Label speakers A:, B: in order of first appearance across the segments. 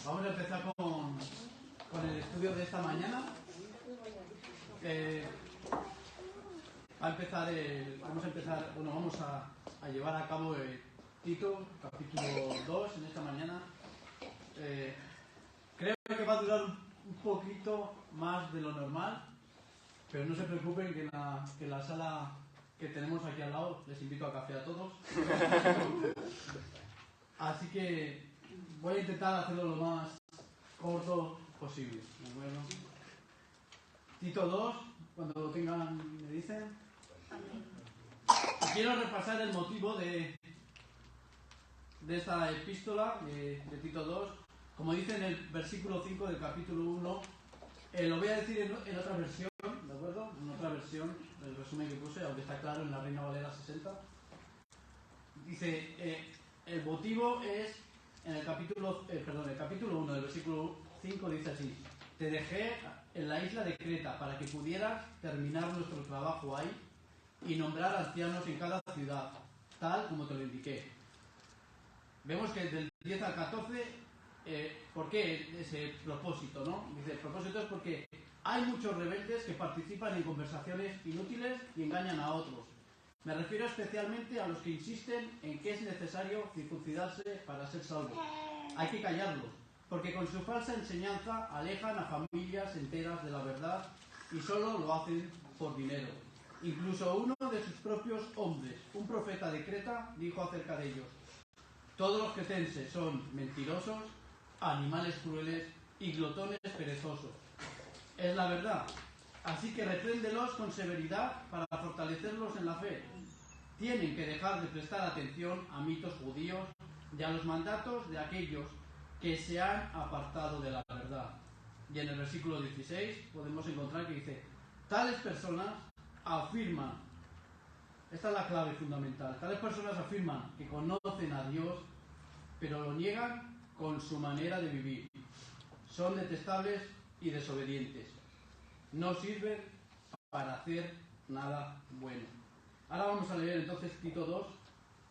A: Vamos a empezar con el estudio de esta mañana. Vamos a llevar a cabo Tito, capítulo 2 en esta mañana. Creo que va a durar un poquito más de lo normal, pero no se preocupen que en la sala que tenemos aquí al lado les invito a café a todos. Así que voy a intentar hacerlo lo más corto posible. Bueno. Tito 2, cuando lo tengan me dicen. Quiero repasar el motivo de esta epístola de Tito 2. Como dice en el versículo 5 del capítulo 1, lo voy a decir en otra versión, ¿de acuerdo? En otra versión, el resumen que puse, aunque está claro en la Reina Valera 60. Dice, el motivo es, en el capítulo 1 del versículo 5 dice así: te dejé en la isla de Creta para que pudieras terminar nuestro trabajo ahí y nombrar ancianos en cada ciudad, tal como te lo indiqué. Vemos que del 10 al 14, ¿por qué ese propósito, no? Dice, el propósito es porque hay muchos rebeldes que participan en conversaciones inútiles y engañan a otros. Me refiero especialmente a los que insisten en que es necesario circuncidarse para ser salvos. Hay que callarlos, porque con su falsa enseñanza alejan a familias enteras de la verdad y solo lo hacen por dinero. Incluso uno de sus propios hombres, un profeta de Creta, dijo acerca de ellos: todos los cretenses son mentirosos, animales crueles y glotones perezosos. Es la verdad. Así que repréndelos con severidad para fortalecerlos en la fe. Tienen que dejar de prestar atención a mitos judíos y a los mandatos de aquellos que se han apartado de la verdad. Y en el versículo 16 podemos encontrar que dice: tales personas afirman, esta es la clave fundamental, tales personas afirman que conocen a Dios, pero lo niegan con su manera de vivir. Son detestables y desobedientes. No sirven para hacer nada bueno. Ahora vamos a leer entonces Tito 2,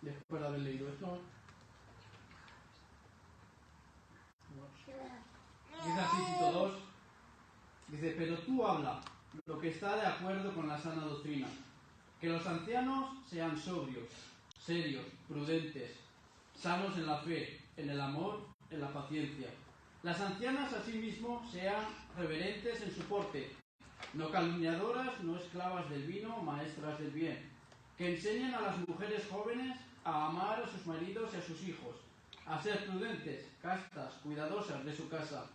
A: después de haber leído esto. Dice así Tito 2, dice: pero tú habla lo que está de acuerdo con la sana doctrina. Que los ancianos sean sobrios, serios, prudentes, sanos en la fe, en el amor, en la paciencia. Las ancianas asimismo sean reverentes en su porte, no calumniadoras, no esclavas del vino, maestras del bien. Que enseñen a las mujeres jóvenes a amar a sus maridos y a sus hijos, a ser prudentes, castas, cuidadosas de su casa,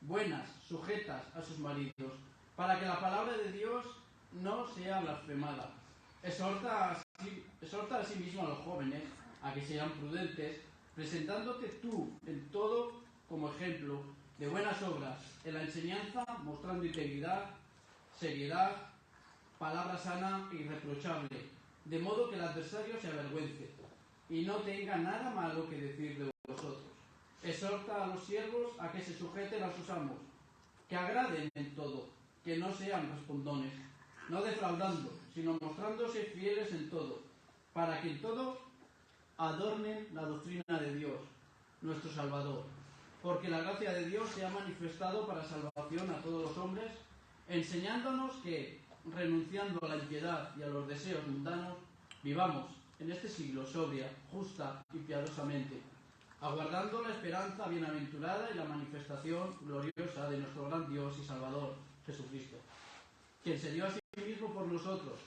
A: buenas, sujetas a sus maridos, para que la palabra de Dios no sea blasfemada. Exhorta asimismo a los jóvenes a que sean prudentes, presentándote tú en todo como ejemplo de buenas obras, en la enseñanza mostrando integridad, seriedad, palabra sana e irreprochable, de modo que el adversario se avergüence y no tenga nada malo que decir de vosotros. Exhorta a los siervos a que se sujeten a sus amos, que agraden en todo, que no sean respondones, no defraudando, sino mostrándose fieles en todo, para que en todo adornen la doctrina de Dios, nuestro Salvador. Porque la gracia de Dios se ha manifestado para salvación a todos los hombres, enseñándonos que, renunciando a la impiedad y a los deseos mundanos, vivamos en este siglo sobria, justa y piadosamente, aguardando la esperanza bienaventurada y la manifestación gloriosa de nuestro gran Dios y Salvador, Jesucristo, quien se dio a sí mismo por nosotros,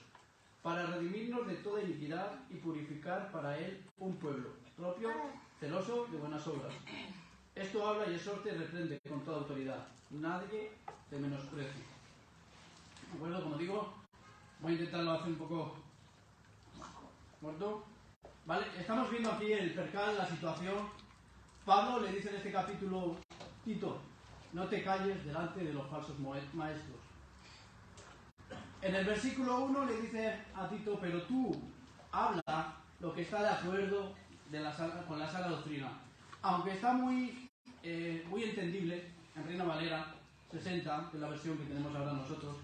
A: para redimirnos de toda iniquidad y purificar para Él un pueblo propio, celoso de buenas obras. Esto habla y exhorta y reprende con toda autoridad. Nadie te menosprecie. ¿De acuerdo? Como digo, voy a intentarlo hacer un poco corto. ¿Vale? Estamos viendo aquí el percal, la situación. Pablo le dice en este capítulo: Tito, no te calles delante de los falsos maestros. En el versículo 1 le dice a Tito: pero tú habla lo que está de acuerdo con la sana doctrina. Aunque está muy entendible en Reina Valera 60, que es la versión que tenemos ahora nosotros.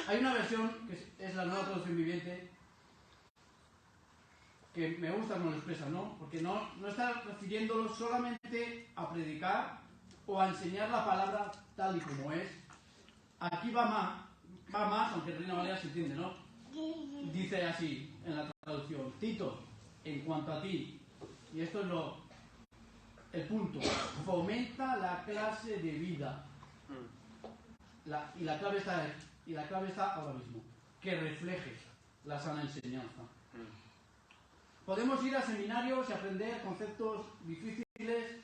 A: Hay una versión que es la Nueva Traducción Viviente, que me gusta cómo lo expresa, ¿no? Porque no está refiriéndolo solamente a predicar o a enseñar la palabra tal y como es. Aquí va más, aunque en Reina Valera se entiende, ¿no? Dice así en la traducción: Tito, en cuanto a ti, y esto es el punto, fomenta la clase de vida. Y la clave está ahora mismo, que refleje la sana enseñanza. Podemos ir a seminarios y aprender conceptos difíciles,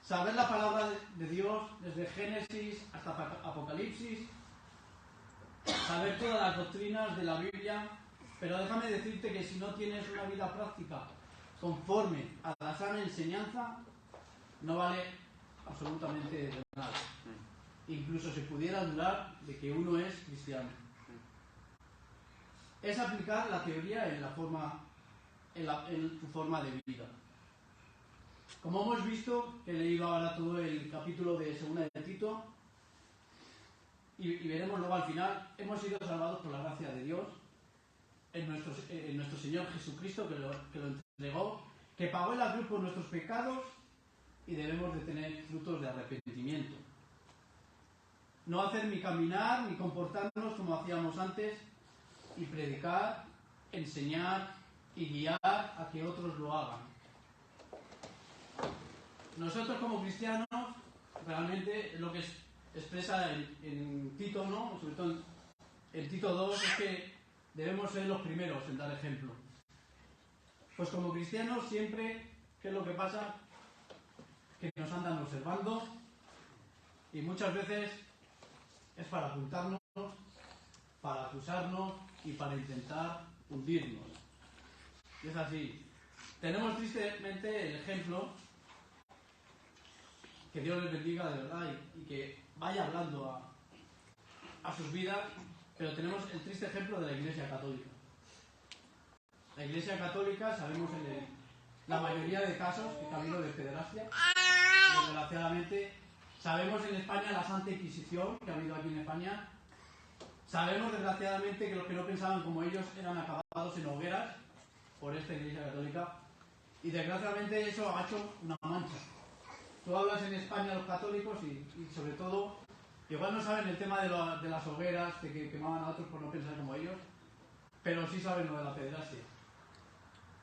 A: saber la palabra de Dios desde Génesis hasta Apocalipsis, saber todas las doctrinas de la Biblia, pero déjame decirte que si no tienes una vida práctica conforme a la sana enseñanza, no vale absolutamente de nada. Incluso se pudiera dudar de que uno es cristiano. Es aplicar la teoría en tu forma de vida. Como hemos visto, he leído ahora todo el capítulo de Segunda de Tito, y veremos luego al final, hemos sido salvados por la gracia de Dios en nuestro Señor Jesucristo, que lo entregó, que pagó en la cruz por nuestros pecados, y debemos de tener frutos de arrepentimiento. No hacer ni caminar ni comportarnos como hacíamos antes, y predicar, enseñar y guiar a que otros lo hagan. Nosotros como cristianos, realmente lo que expresa en Tito, ¿no? Sobre todo en Tito 2, es que debemos ser los primeros en dar ejemplo. Pues como cristianos siempre, ¿qué es lo que pasa? Que nos andan observando, y muchas veces es para apuntarnos, para acusarnos y para intentar hundirnos. Y es así. Tenemos tristemente el ejemplo, que Dios les bendiga de verdad y que vaya hablando a sus vidas, pero tenemos el triste ejemplo de la Iglesia Católica. La Iglesia Católica, sabemos en la mayoría de casos que ha habido de pederastia, desgraciadamente. Sabemos en España la Santa Inquisición que ha habido aquí en España. Sabemos desgraciadamente que los que no pensaban como ellos eran acabados en hogueras por esta Iglesia Católica, y desgraciadamente eso ha hecho una mancha. Tú hablas en España a los católicos y sobre todo, igual no saben el tema de las hogueras, de que quemaban a otros por no pensar como ellos, pero sí saben lo de la pederastia.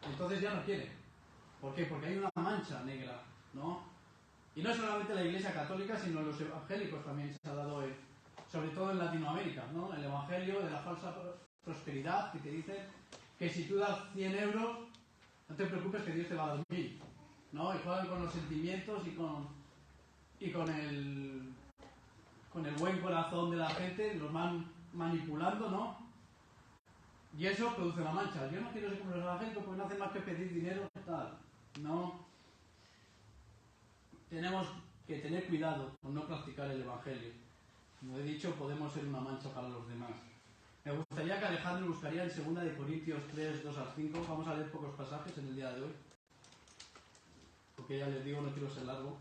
A: Entonces ya no quieren. ¿Por qué? Porque hay una mancha negra, ¿no? Y no solamente la Iglesia Católica, sino los evangélicos también se ha dado, sobre todo en Latinoamérica, ¿no? El evangelio de la falsa prosperidad, que te dicen que si tú das 100 euros, no te preocupes que Dios te va a dar 1000, ¿no? Y juegan con los sentimientos y con el buen corazón de la gente, los van manipulando, ¿no? Y eso produce una mancha. Yo no quiero ser como los evangélicos porque no hacen más que pedir dinero, tal. No. Tenemos que tener cuidado con no practicar el evangelio. Como he dicho, podemos ser una mancha para los demás. Me gustaría que Alejandro buscaría en 2 Corintios 3, 2 al 5. Vamos a leer pocos pasajes en el día de hoy, porque ya les digo, no quiero ser largo.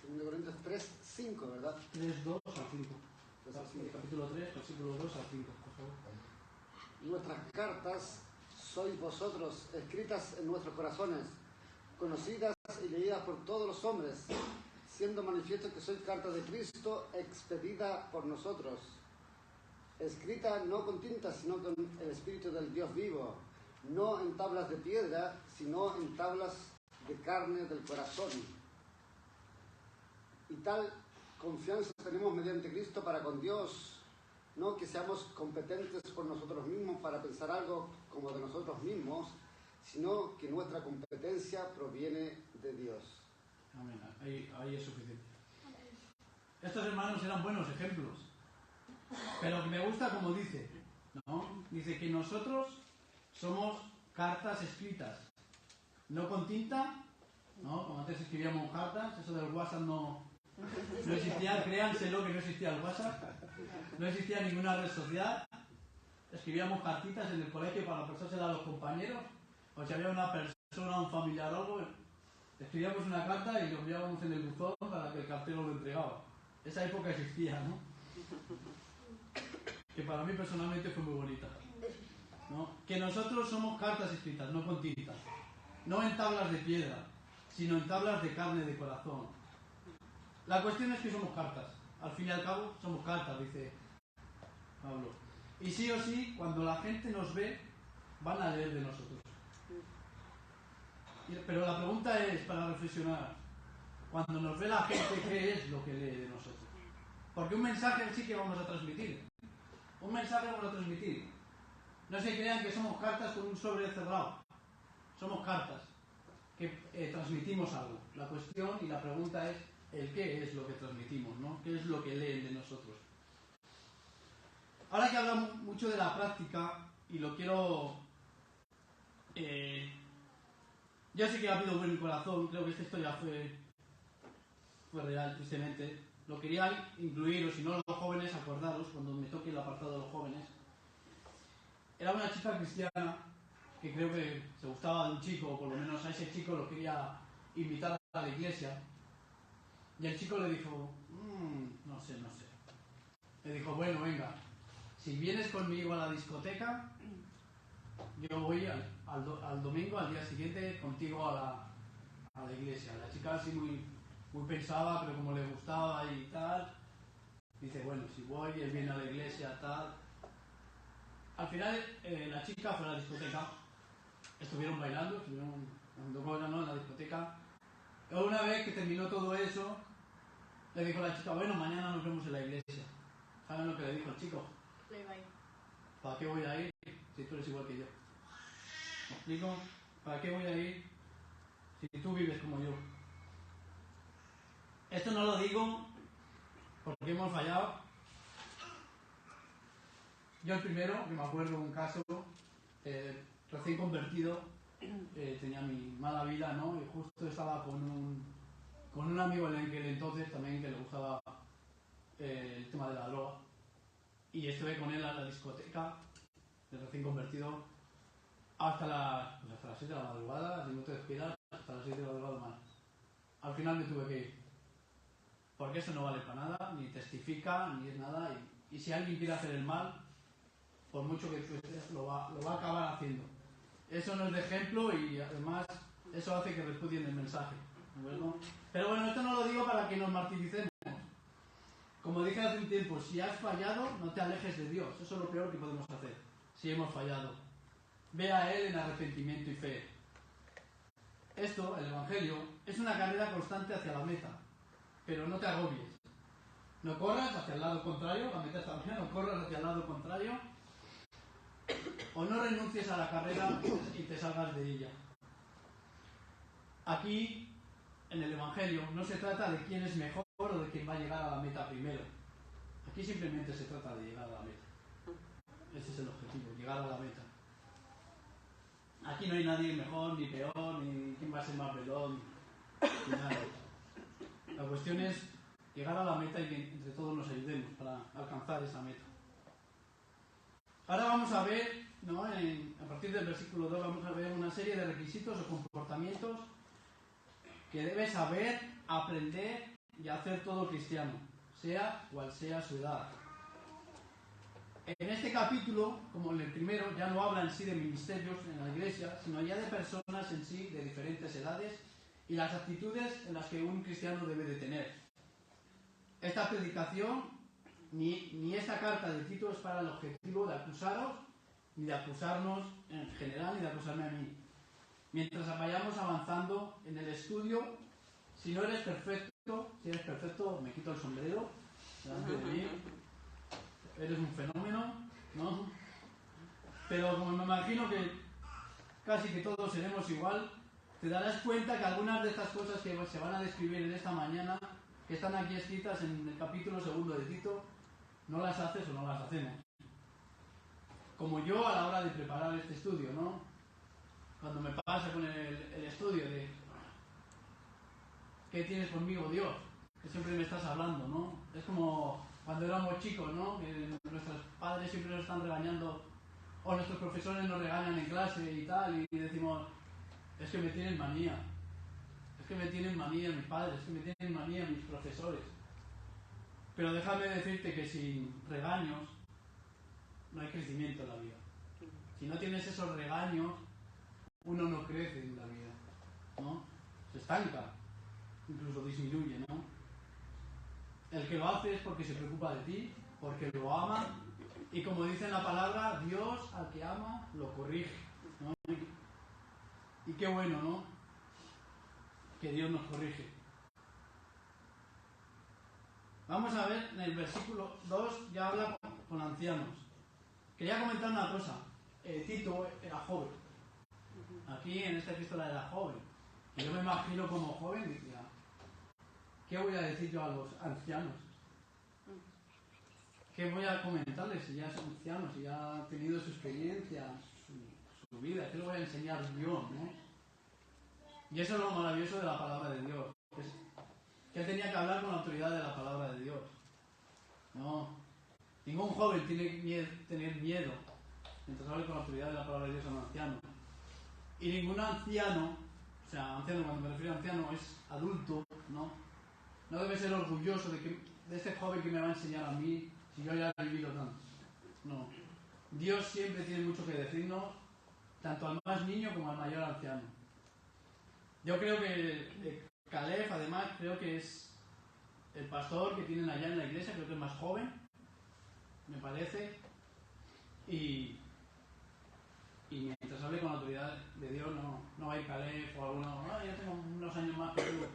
B: 2 Corintios 3, 5, ¿verdad?
A: 3, 2 al 5. Capítulo 3, versículo 2 al 5, por favor.
B: Nuestras cartas sois vosotros, escritas en nuestros corazones, conocidas y leídas por todos los hombres, siendo manifiesto que sois carta de Cristo, expedida por nosotros, escrita no con tinta, sino con el Espíritu del Dios vivo, no en tablas de piedra, sino en tablas de carne del corazón. Y tal confianza tenemos mediante Cristo para con Dios, no que seamos competentes por nosotros mismos para pensar algo como de nosotros mismos, sino que nuestra competencia proviene de Dios.
A: Amén. Ahí es suficiente. Estos hermanos eran buenos ejemplos, pero me gusta como dice, ¿no? Dice que nosotros somos cartas escritas, no con tinta, ¿no? Como antes escribíamos cartas, eso del WhatsApp no existía, créanselo que no existía el WhatsApp, no existía ninguna red social. Escribíamos cartitas en el colegio para pasárselas a los compañeros, o si había una persona, un familiar o algo, escribíamos una carta y lo enviábamos en el buzón para que el cartero lo entregaba. Esa época existía, ¿no? Que para mí personalmente fue muy bonita, ¿no? Que nosotros somos cartas escritas, no con tinta, no en tablas de piedra. sino en tablas de carne de corazón. La cuestión es que somos cartas. Al fin y al cabo, somos cartas, dice Pablo. Y sí o sí, cuando la gente nos ve, van a leer de nosotros. Pero la pregunta es, para reflexionar, cuando nos ve la gente, ¿qué es lo que lee de nosotros? Porque un mensaje sí que vamos a transmitir. Un mensaje vamos a transmitir. No se crean que somos cartas con un sobre cerrado. Somos cartas que transmitimos algo. La cuestión y la pregunta es el qué es lo que transmitimos, ¿no? ¿Qué es lo que leen de nosotros? Ahora que hablamos mucho de la práctica y lo quiero... yo sé que ha habido buen corazón, creo que esta historia fue real, tristemente. Lo quería incluir, o si no, los jóvenes, acordaros, cuando me toque el apartado de los jóvenes. Era una chica cristiana que creo que se gustaba de un chico, o por lo menos a ese chico lo quería invitar a la iglesia. Y el chico le dijo, no sé. Le dijo, bueno, venga, si vienes conmigo a la discoteca, yo voy al domingo, al día siguiente, contigo a la iglesia. La chica así muy pensada, pero como le gustaba y tal, dice, bueno, si voy, él viene a la iglesia, tal. Al final, la chica fue a la discoteca, estuvieron bailando, estuvieron dando cosas, ¿no?, en la discoteca. Y una vez que terminó todo eso, le dijo a la chica, bueno, mañana nos vemos en la iglesia. ¿Saben lo que le dijo el chico? ¿Para qué voy a ir si tú eres igual que yo? ¿Me explico? ¿Para qué voy a ir si tú vives como yo? Esto no lo digo porque hemos fallado. Yo el primero, que me acuerdo de un caso, recién convertido, tenía mi mala vida, ¿no? Y justo estaba con un amigo en aquel entonces también que le gustaba el tema de la droga. Y estuve con él a la discoteca, de recién convertido, hasta las 6 de la madrugada, si no te despidas, hasta las 6 de la madrugada más. Al final me tuve que ir. Porque eso no vale para nada, ni testifica, ni es nada. Y si alguien quiere hacer el mal, por mucho que tú estés, lo va a acabar haciendo. Eso no es de ejemplo y además eso hace que repudien el mensaje. ¿No? Pero bueno, esto no lo digo para que nos martiricemos. Como dije hace un tiempo, si has fallado, no te alejes de Dios. Eso es lo peor que podemos hacer, si hemos fallado. Ve a Él en arrepentimiento y fe. Esto, el Evangelio, es una carrera constante hacia la meta. Pero no te agobies. No corras hacia el lado contrario, la meta está bien, no corras hacia el lado contrario. O no renuncies a la carrera y te salgas de ella. Aquí, en el Evangelio, no se trata de quién es mejor o de quién va a llegar a la meta primero. Aquí simplemente se trata de llegar a la meta. Ese es el objetivo, llegar a la meta. Aquí no hay nadie mejor, ni peor, ni quién va a ser más velón, ni nada. La cuestión es llegar a la meta y que entre todos nos ayudemos para alcanzar esa meta. Ahora vamos a ver, ¿no?, a partir del versículo 2 vamos a ver una serie de requisitos o comportamientos que debe saber, aprender y hacer todo cristiano, sea cual sea su edad. En este capítulo, como en el primero, ya no habla en sí de ministerios en la iglesia, sino ya de personas en sí de diferentes edades y las actitudes en las que un cristiano debe de tener. Esta predicación ni esta carta de Tito es para el objetivo de acusaros, ni de acusarnos en general, ni de acusarme a mí. Mientras vayamos avanzando en el estudio, si no eres perfecto, si eres perfecto, me quito el sombrero delante de mí. Eres un fenómeno, ¿no? Pero como me imagino que casi que todos seremos igual, te darás cuenta que algunas de estas cosas que se van a describir en esta mañana, que están aquí escritas en el capítulo 2 de Tito, no las haces o no las hacemos. Como yo a la hora de preparar este estudio, ¿no? Cuando me pasa con el estudio de ¿qué tienes conmigo, Dios? Que siempre me estás hablando, ¿no? Es como cuando éramos chicos, ¿no? Que nuestros padres siempre nos están regañando, o nuestros profesores nos regañan en clase y tal, y decimos, es que me tienen manía. Es que me tienen manía mis padres, es que me tienen manía mis profesores. Pero déjame decirte que sin regaños no hay crecimiento en la vida. Si no tienes esos regaños, uno no crece en la vida, ¿no? Se estanca, incluso disminuye, ¿no? El que lo hace es porque se preocupa de ti, porque lo ama, y como dice en la palabra, Dios al que ama lo corrige, ¿no? Y qué bueno, ¿no? Que Dios nos corrige. Vamos a ver, en el versículo 2 ya habla con ancianos. Quería comentar una cosa. Tito era joven. Aquí en esta epístola era joven. Y yo me imagino como joven, decía, ¿qué voy a decir yo a los ancianos? ¿Qué voy a comentarles si ya son ancianos, si ya han tenido su experiencia, su vida? ¿Qué les voy a enseñar yo, no? Y eso es lo maravilloso de la palabra de Dios. Que él tenía que hablar con la autoridad de la palabra de Dios. No. Ningún joven tiene que tener miedo mientras hable con la autoridad de la palabra de Dios a un anciano. Y ningún anciano, o sea, anciano, cuando me refiero a anciano, es adulto, ¿no? No debe ser orgulloso de este joven que me va a enseñar a mí si yo ya he vivido tanto. No. Dios siempre tiene mucho que decirnos, tanto al más niño como al mayor anciano. Yo creo que Caleb, además, creo que es el pastor que tienen allá en la iglesia, creo que es más joven, me parece, y mientras hable con la autoridad de Dios no va a ir Caleb o alguno, yo tengo unos años más que tú.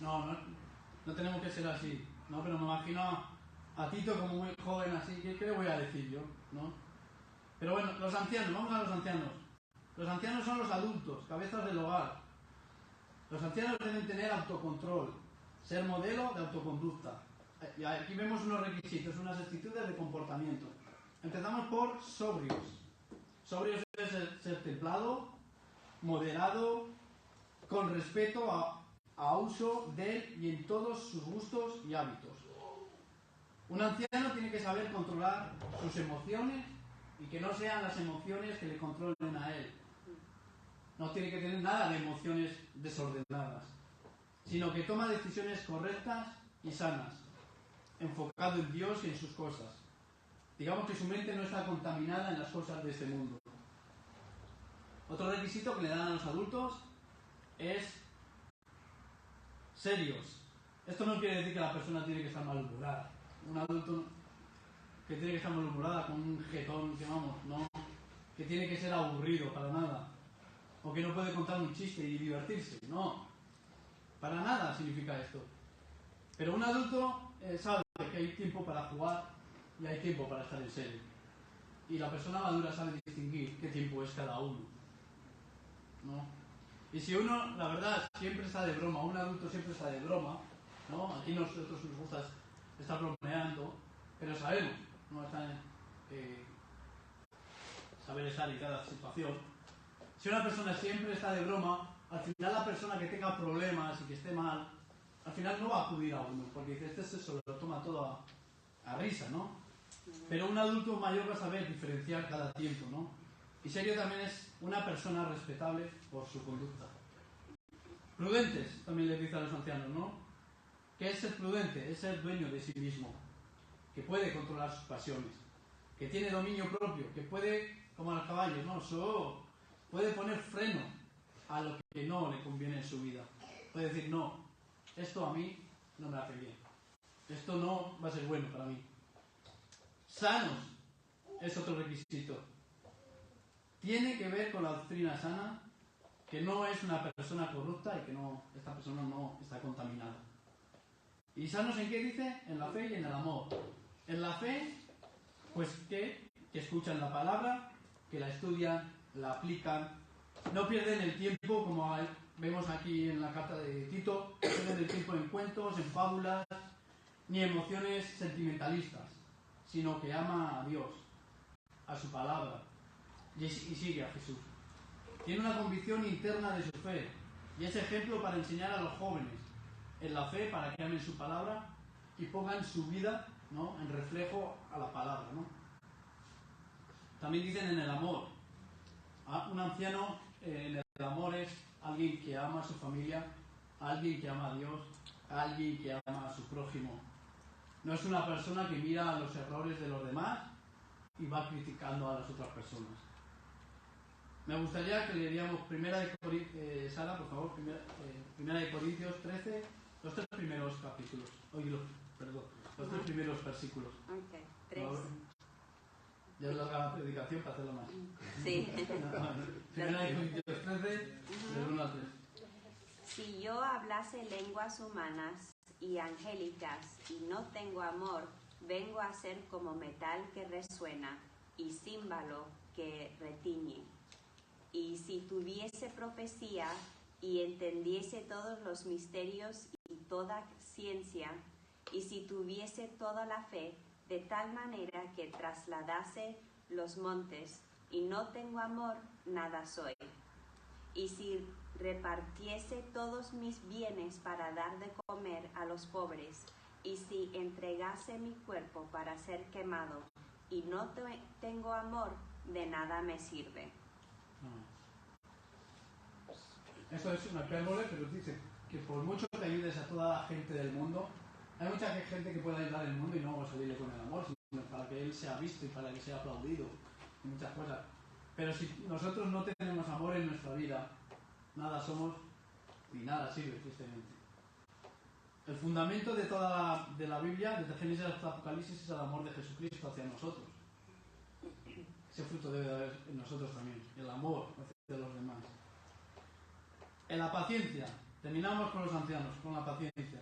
A: No tenemos que ser así, ¿no? Pero me imagino a Tito como muy joven así, ¿qué le voy a decir yo? ¿No? Pero bueno, los ancianos, vamos a los ancianos. Los ancianos son los adultos, cabezas del hogar. Los ancianos deben tener autocontrol, ser modelo de autoconducta. Y aquí vemos unos requisitos, unas actitudes de comportamiento. Empezamos por sobrios. Sobrios es ser templado, moderado, con respeto a uso de él y en todos sus gustos y hábitos. Un anciano tiene que saber controlar sus emociones y que no sean las emociones que le controlen a él. No tiene que tener nada de emociones desordenadas, sino que toma decisiones correctas y sanas, enfocado en Dios y en sus cosas. Digamos que su mente no está contaminada en las cosas de este mundo. Otro requisito que le dan a los adultos es serios. Esto no quiere decir que la persona tiene que estar malhumorada. Un adulto que tiene que estar malhumorada con un jetón, que vamos, no, que tiene que ser aburrido, para nada. O que no puede contar un chiste y divertirse, no. Para nada significa esto. Pero un adulto sabe que hay tiempo para jugar y hay tiempo para estar en serio. Y la persona madura sabe distinguir qué tiempo es cada uno, ¿no? Y si uno, la verdad, siempre está de broma, un adulto siempre está de broma, ¿no? Aquí nosotros nos gusta estar bromeando, pero sabemos, ¿no? Saber estar en cada situación. Si una persona siempre está de broma, al final la persona que tenga problemas y que esté mal, al final no va a acudir a uno, porque dice, este se lo toma todo a risa, ¿no? Pero un adulto mayor va a saber diferenciar cada tiempo, ¿no? Y serio también es una persona respetable por su conducta. Prudentes, también les dice a los ancianos, ¿no? ¿Qué es ser prudente? Es ser dueño de sí mismo, que puede controlar sus pasiones, que tiene dominio propio, que puede, como al caballo, ¿no? Puede poner freno a lo que no le conviene en su vida. Puede decir, no, esto a mí no me hace bien. Esto no va a ser bueno para mí. Sanos es otro requisito. Tiene que ver con la doctrina sana, que no es una persona corrupta y que esta persona no está contaminada. ¿Y sanos en qué dice? En la fe y en el amor. En la fe, pues que escuchan la palabra, que la estudian, la aplican, no pierden el tiempo, como vemos aquí en la carta de Tito, no pierden el tiempo en cuentos, en fábulas, ni emociones sentimentalistas, sino que ama a Dios, a su palabra, y sigue a Jesús. Tiene una convicción interna de su fe, y es ejemplo para enseñar a los jóvenes en la fe, para que amen su palabra y pongan su vida, ¿no?, en reflejo a la palabra, ¿no? También dicen en el amor. Un anciano en el amor es alguien que ama a su familia, alguien que ama a Dios, alguien que ama a su prójimo. No es una persona que mira los errores de los demás y va criticando a las otras personas. Me gustaría que leeríamos Sara, por favor, primera de Corintios 13, los 3 primeros capítulos. Los 3 primeros versículos.
C: Ok, 3.
A: Ya es larga la predicación para hacerlo más.
C: Sí.
A: Primera de Corintios 13, del 1 al 3.
C: Si yo hablase lenguas humanas y angélicas y no tengo amor, vengo a ser como metal que resuena y címbalo que retiñe. Y si tuviese profecía y entendiese todos los misterios y toda ciencia, y si tuviese toda la fe, de tal manera que trasladase los montes, y no tengo amor, nada soy. Y si repartiese todos mis bienes para dar de comer a los pobres, y si entregase mi cuerpo para ser quemado, y no tengo amor, de nada me sirve.
A: Eso es una hipérbole, pero dice que por mucho que ayudes a toda la gente del mundo, hay mucha gente que puede ayudar al mundo y no salirle con el amor, sino para que él sea visto y para que sea aplaudido y muchas cosas. Pero si nosotros no tenemos amor en nuestra vida, nada somos ni nada sirve, tristemente. El fundamento de toda la Biblia, desde Génesis hasta Apocalipsis, es el amor de Jesucristo hacia nosotros. Ese fruto debe de haber en nosotros también, el amor hacia los demás. En la paciencia, terminamos con los ancianos, con la paciencia.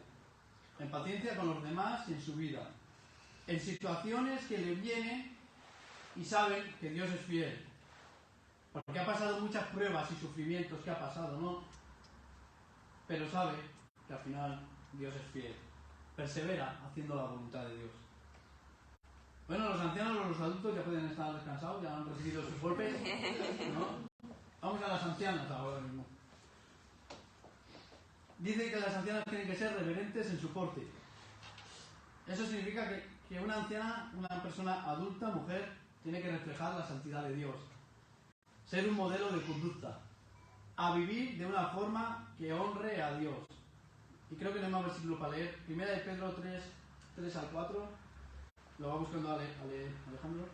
A: En paciencia con los demás y en su vida. En situaciones que le vienen y saben que Dios es fiel. Porque ha pasado muchas pruebas y sufrimientos que ha pasado, ¿no? Pero sabe que al final Dios es fiel. Persevera haciendo la voluntad de Dios. Bueno, los ancianos o los adultos ya pueden estar descansados, ya han recibido sus golpes, ¿no? Vamos a las ancianas ahora mismo. Dice que las ancianas tienen que ser reverentes en su porte. Eso significa que una anciana, una persona adulta, mujer, tiene que reflejar la santidad de Dios. Ser un modelo de conducta. A vivir de una forma que honre a Dios. Y creo que no hay más versículo para leer. Primera de Pedro 3 al 4. Lo va buscando Alejandro.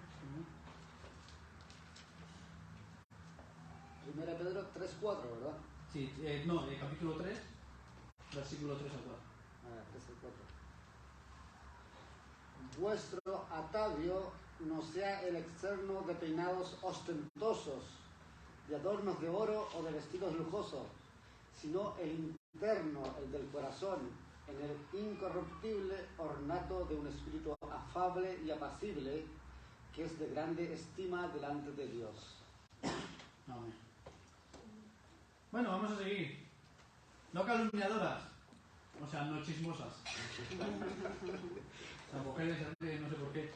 B: Primera de Pedro 3:4, ¿verdad?
A: Sí, capítulo 3, versículo 3 al 4.
B: 3 al 4. Vuestro atavio no sea el externo de peinados ostentosos, de adornos de oro o de vestidos lujosos, sino el interno, el del corazón, en el incorruptible ornato de un espíritu afable y apacible, que es de grande estima delante de Dios.
A: Amén. Bueno, vamos a seguir. No calumniadoras, o sea, no chismosas. Las mujeres, no sé por qué.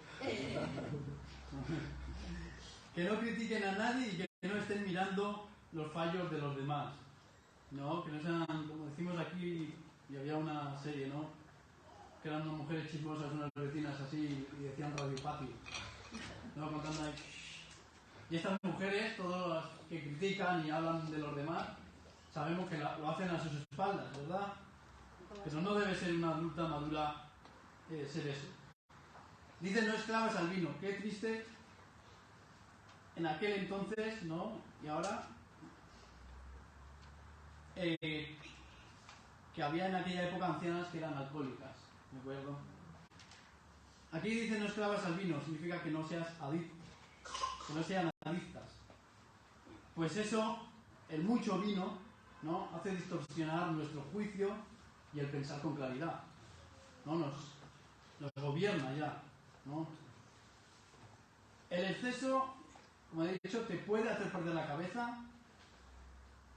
A: Que no critiquen a nadie y que no estén mirando los fallos de los demás. No, que no sean, como decimos aquí, y había una serie, ¿no? Que eran unas mujeres chismosas, unas vecinas así, y decían Radio Patio. ¿No? Contando ahí. Y estas mujeres, todas las que critican y hablan de los demás, sabemos que lo hacen a sus espaldas, ¿verdad? Pero no debe ser una adulta madura ser eso. Dicen no esclavas al vino. Qué triste en aquel entonces, ¿no? Y ahora que había en aquella época ancianas que eran alcohólicas, ¿de acuerdo? Aquí dice no esclavas al vino, significa que no seas adicto, que no sean adictas. Pues eso, el mucho vino, ¿no? Hace distorsionar nuestro juicio y el pensar con claridad, ¿no? Nos gobierna ya, ¿no? El exceso, como he dicho, te puede hacer perder la cabeza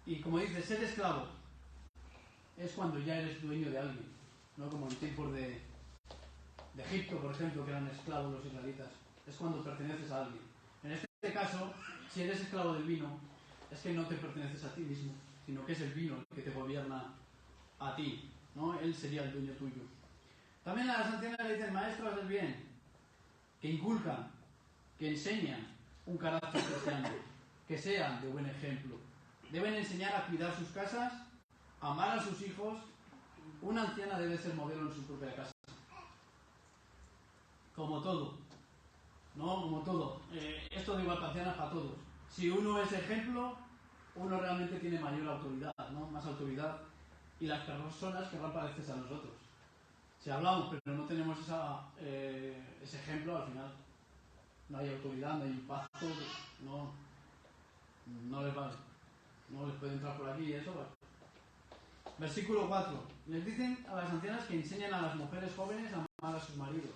A: y, como dice, ser esclavo es cuando ya eres dueño de alguien, ¿no? Como en tiempos de Egipto, por ejemplo, que eran esclavos los israelitas. Es cuando perteneces a alguien. En este caso, si eres esclavo del vino, es que no te perteneces a ti mismo, sino que es el vino el que te gobierna a ti, ¿no? Él sería el dueño tuyo. También a las ancianas le dicen maestras del bien, que inculcan, que enseñan un carácter cristiano, que sean de buen ejemplo. Deben enseñar a cuidar sus casas, amar a sus hijos. Una anciana debe ser modelo en su propia casa. Como todo, ¿no? Como todo. Esto de igual para ancianas para todos. Si uno es ejemplo, uno realmente tiene mayor autoridad, ¿no? Más autoridad, y las personas querrán parecerse a nosotros. Si hablamos pero no tenemos ese ejemplo, al final no hay autoridad, no hay impacto, no les vale. No les puede entrar por aquí y eso vale. Versículo 4. Les dicen a las ancianas que enseñen a las mujeres jóvenes a amar a sus maridos.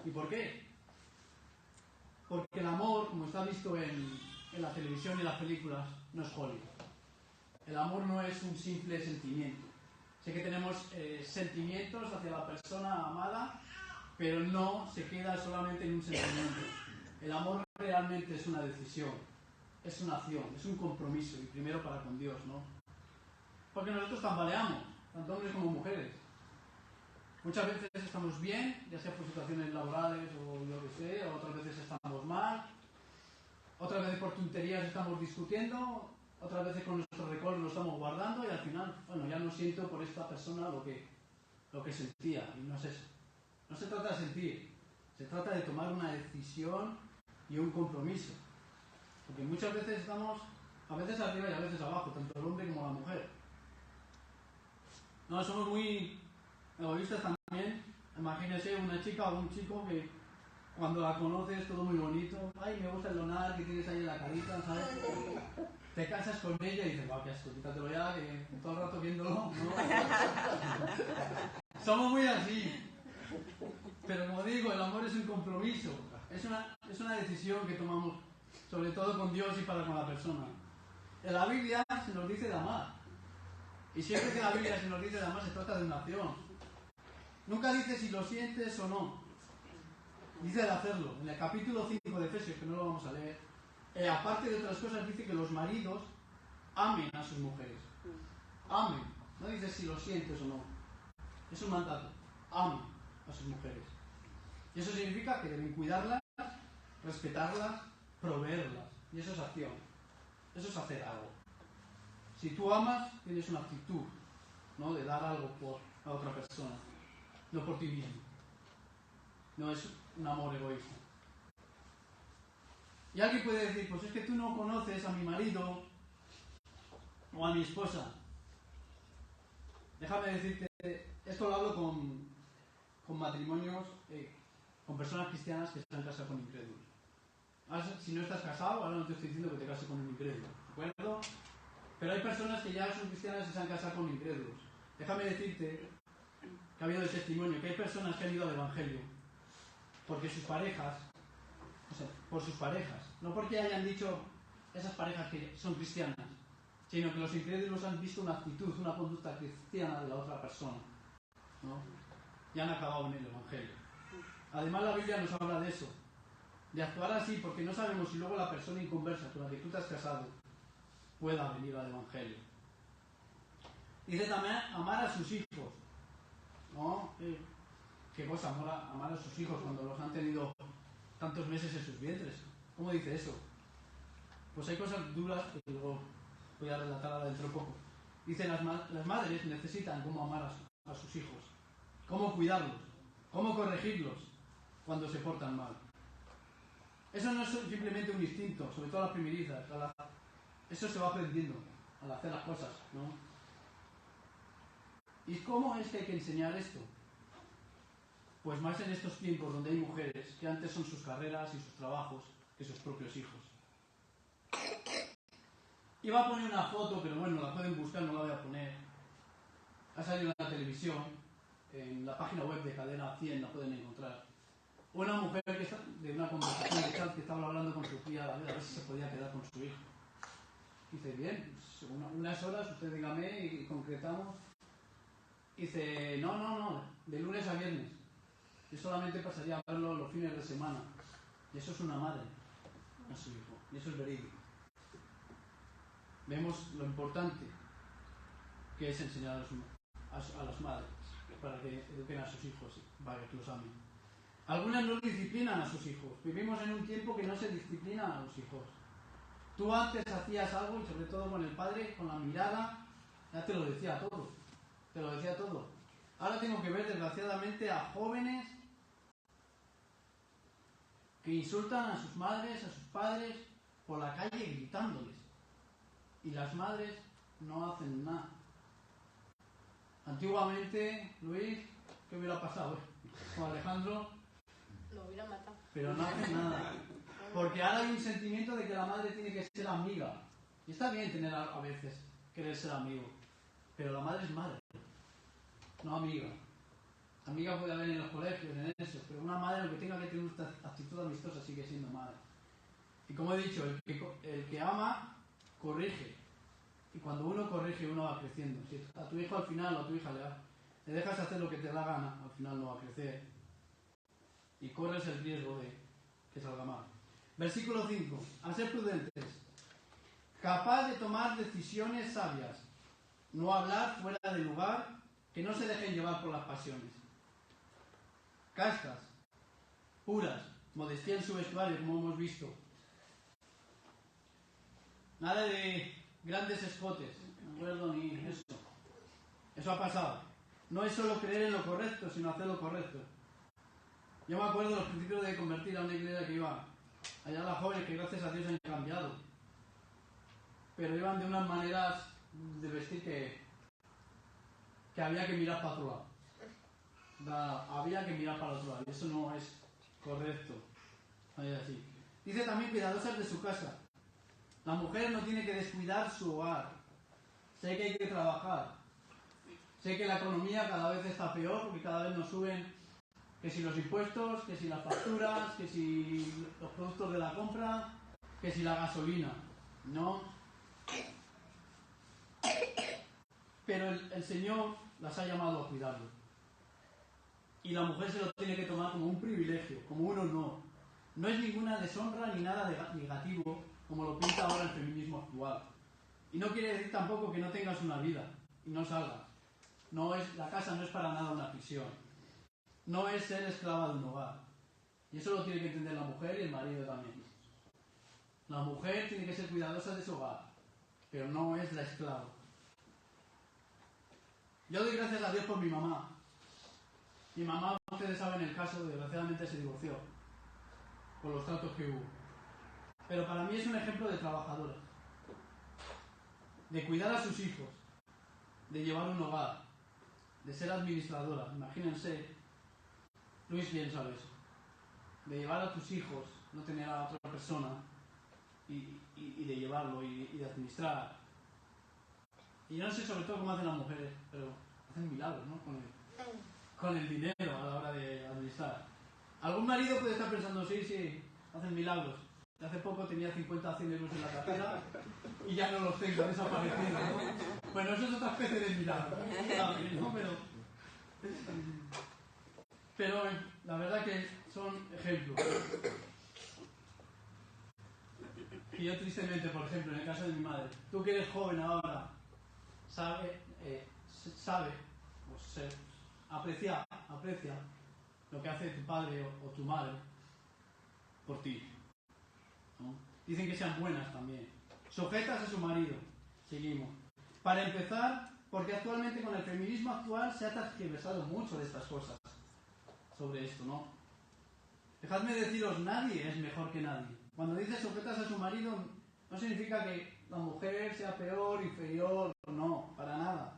A: ¿Y por qué? Porque el amor, como está visto en la televisión y las películas, no es Hollywood. El amor no es un simple sentimiento. Sé que tenemos sentimientos hacia la persona amada, pero no se queda solamente en un sentimiento. El amor realmente es una decisión, es una acción, es un compromiso, y primero para con Dios, ¿no? Porque nosotros tambaleamos, tanto hombres como mujeres. Muchas veces estamos bien, ya sea por situaciones laborales o lo que sea, otras veces estamos mal, otras veces por tonterías estamos discutiendo, otras veces con nuestro rencor lo estamos guardando y al final, bueno, ya no siento por esta persona lo que sentía, y no es eso. No se trata de sentir, se trata de tomar una decisión y un compromiso. Porque muchas veces estamos, a veces arriba y a veces abajo, tanto el hombre como la mujer. No, somos muy egoístas también. Imagínese una chica o un chico que cuando la conoces todo muy bonito. Ay, me gusta el lunar que tienes ahí en la carita, ¿sabes? Te casas con ella y dices, wow, qué asco, quítatelo ya, que todo el rato viéndolo, ¿no? Somos muy así. Pero como digo, el amor es un compromiso. Es una decisión que tomamos, sobre todo con Dios y para con la persona. En la Biblia se nos dice de amar. Y siempre que la Biblia se nos dice de amar, se trata de una acción. Nunca dice si lo sientes o no. Dice de hacerlo. En el capítulo 5 de Efesios, que no lo vamos a leer, aparte de otras cosas, dice que los maridos amen a sus mujeres. Amen. No dice si lo sientes o no. Es un mandato. Amen a sus mujeres. Y eso significa que deben cuidarlas, respetarlas, proveerlas. Y eso es acción. Eso es hacer algo. Si tú amas, tienes una actitud, ¿no? De dar algo por a otra persona, no por ti mismo. No es un amor egoísta. Y alguien puede decir, pues es que tú no conoces a mi marido o a mi esposa. Déjame decirte, esto lo hablo con matrimonios, con personas cristianas que se han casado con incrédulos. Ahora, si no estás casado, ahora no te estoy diciendo que te cases con un incrédulo, ¿de acuerdo? Pero hay personas que ya son cristianas y se han casado con incrédulos. Déjame decirte que ha habido el testimonio, que hay personas que han ido al Evangelio porque sus parejas, o sea, por sus parejas, no porque hayan dicho esas parejas que son cristianas, sino que los incrédulos han visto una actitud, una conducta cristiana de la otra persona, ¿no? Y han acabado en el Evangelio. Además la Biblia nos habla de eso, de actuar así, porque no sabemos si luego la persona inconversa con la que tú te has casado pueda venir al Evangelio. Dice también amar a sus hijos, ¿no? ¿Qué cosa? Amar a sus hijos cuando los han tenido tantos meses en sus vientres. ¿Cómo dice eso? Pues hay cosas duras que luego voy a relatar ahora dentro de poco. Dice, las madres necesitan cómo amar a sus hijos, cómo cuidarlos, cómo corregirlos cuando se portan mal. Eso no es simplemente un instinto, sobre todo las primerizas. Eso se va aprendiendo al hacer las cosas, ¿no? ¿Y cómo es que hay que enseñar esto? Pues más en estos tiempos donde hay mujeres que antes son sus carreras y sus trabajos que sus propios hijos. Iba a poner una foto, pero bueno, la pueden buscar, no la voy a poner. Ha salido en la televisión, en la página web de Cadena 100 la pueden encontrar. Una mujer que está, de una conversación de chat que estaba hablando con su tía, a ver si se podía quedar con su hijo. Dice, bien, pues unas horas, usted dígame y concretamos. Dice, no, de lunes a viernes. Yo solamente pasaría a verlo los fines de semana. Y eso es una madre a su hijo. Y eso es verídico. Vemos lo importante que es enseñar a las madres para que eduquen a sus hijos, para que los amen. Algunas no disciplinan a sus hijos. Vivimos en un tiempo que no se disciplina a los hijos. Tú antes hacías algo, y sobre todo con el padre, con la mirada, ya te lo decía todo. Te lo decía todo. Ahora tengo que ver, desgraciadamente, a jóvenes que insultan a sus madres, a sus padres, por la calle gritándoles. Y las madres no hacen nada. Antiguamente, Luis, ¿qué hubiera pasado? Con Alejandro,
D: Lo hubiera matado.
A: pero no hacen nada. Porque ahora hay un sentimiento de que la madre tiene que ser amiga. Y está bien tener a veces, querer ser amigo. Pero la madre es madre, no amiga. Amiga puede haber en los colegios, en eso, pero una madre, aunque tenga que tener una actitud amistosa, sigue siendo madre. Y como he dicho, el que ama, corrige. Y cuando uno corrige, uno va creciendo. Si a tu hijo al final o a tu hija le dejas hacer lo que te da gana, al final no va a crecer. Y corres el riesgo de que salga mal. Versículo 5. A ser prudentes. Capaz de tomar decisiones sabias. No hablar fuera de lugar, que no se dejen llevar por las pasiones. Castas, puras, modestia en su vestuario, como hemos visto. Nada de grandes escotes, no acuerdo ni eso. Eso ha pasado. No es solo creer en lo correcto, sino hacer lo correcto. Yo me acuerdo de los principios de convertir a una iglesia que iba allá las jóvenes, que gracias a Dios han cambiado. Pero iban de unas maneras de vestir que había que mirar para otro lado. Había que mirar para otro lado. Y eso no es correcto. No es así. Dice también cuidadosas de su casa. La mujer no tiene que descuidar su hogar. Sé que hay que trabajar. Sé que la economía cada vez está peor porque cada vez nos suben que si los impuestos, que si las facturas, que si los productos de la compra, que si la gasolina. No. Pero el Señor las ha llamado a cuidarlo. Y la mujer se lo tiene que tomar como un privilegio, como un honor. No es ninguna deshonra ni nada negativo, como lo pinta ahora el feminismo actual. Y no quiere decir tampoco que no tengas una vida y no salgas. La casa no es para nada una prisión. No es ser esclava de un hogar. Y eso lo tiene que entender la mujer y el marido también. La mujer tiene que ser cuidadosa de su hogar, pero no es la esclava. Yo doy gracias a Dios por mi mamá. Mi mamá, ustedes saben el caso, desgraciadamente se divorció por los tratos que hubo. Pero para mí es un ejemplo de trabajadora, de cuidar a sus hijos, de llevar un hogar, de ser administradora. Imagínense, Luis bien sabe eso, de llevar a tus hijos, no tener a otra persona y de llevarlo y de administrar. Y yo no sé sobre todo cómo hacen las mujeres, pero hacen milagros, ¿no? Con el dinero a la hora de administrar. Algún marido puede estar pensando, sí, hacen milagros. Hace poco tenía 50 100 euros en la cartera y ya no los tengo, han desaparecido, ¿no? Bueno, eso es otra especie de milagro, ¿no? Pero la verdad que son ejemplos. Y yo tristemente, por ejemplo, en el caso de mi madre, tú que eres joven ahora, aprecia lo que hace tu padre o tu madre por ti, ¿no? Dicen que sean buenas también. Sujetas a su marido. Seguimos. Para empezar, porque actualmente con el feminismo actual se ha tergiversado mucho de estas cosas sobre esto, ¿no? Dejadme deciros, nadie es mejor que nadie. Cuando dice sujetas a su marido, no significa que la mujer sea peor, inferior, no, para nada.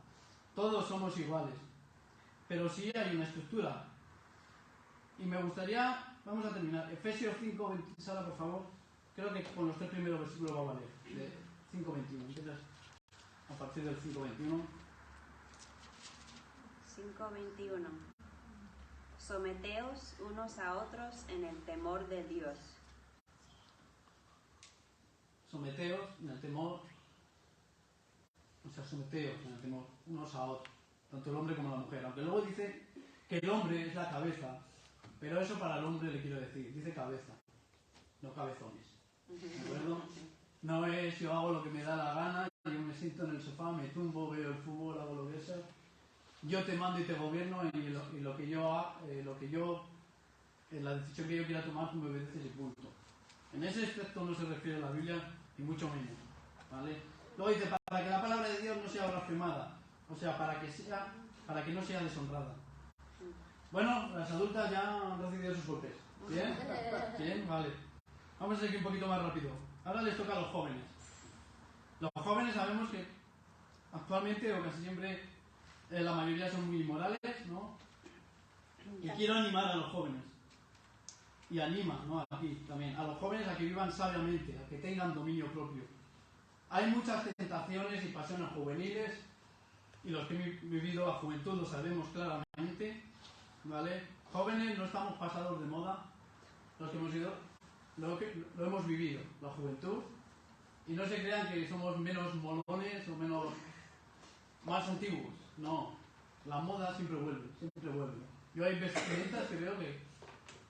A: Todos somos iguales. Pero sí hay una estructura. Y me gustaría, vamos a terminar, Efesios 5:20, Sara, por favor. Creo que con los 3 primeros versículos va a valer. De 5:21. Empiezas a partir del 5:21.
C: 5:21. Someteos unos a otros en el temor de Dios.
A: Someteos en el temor. Someteos en el temor unos a otros. Tanto el hombre como la mujer. Aunque luego dice que el hombre es la cabeza. Pero eso para el hombre le quiero decir. Dice cabeza, no cabezones. ¿De acuerdo? No es yo hago lo que me da la gana, yo me siento en el sofá, me tumbo, veo el fútbol, hago lo que sea. Yo te mando y te gobierno y lo que yo la decisión que yo quiera tomar, tú me obedeces y punto. En ese aspecto no se refiere a la Biblia, ni mucho menos. ¿Vale? Luego dice, para que la palabra de Dios no sea blasfemada. O sea, para que no sea deshonrada. Bueno, las adultas ya han recibido sus golpes. ¿Bien? Bien, vale. Vamos a seguir un poquito más rápido. Ahora les toca a los jóvenes. Los jóvenes sabemos que actualmente o casi siempre la mayoría son muy inmorales, ¿no? Y quiero animar a los jóvenes. Y anima, ¿no? Aquí también, a los jóvenes a que vivan sabiamente, a que tengan dominio propio. Hay muchas tentaciones y pasiones juveniles, y los que hemos vivido la juventud lo sabemos claramente, ¿vale? Jóvenes no estamos pasados de moda, los que hemos ido, lo hemos vivido, la juventud, y no se crean que somos menos molones o menos más antiguos, no, la moda siempre vuelve, siempre vuelve. Yo hay vestimentas que veo que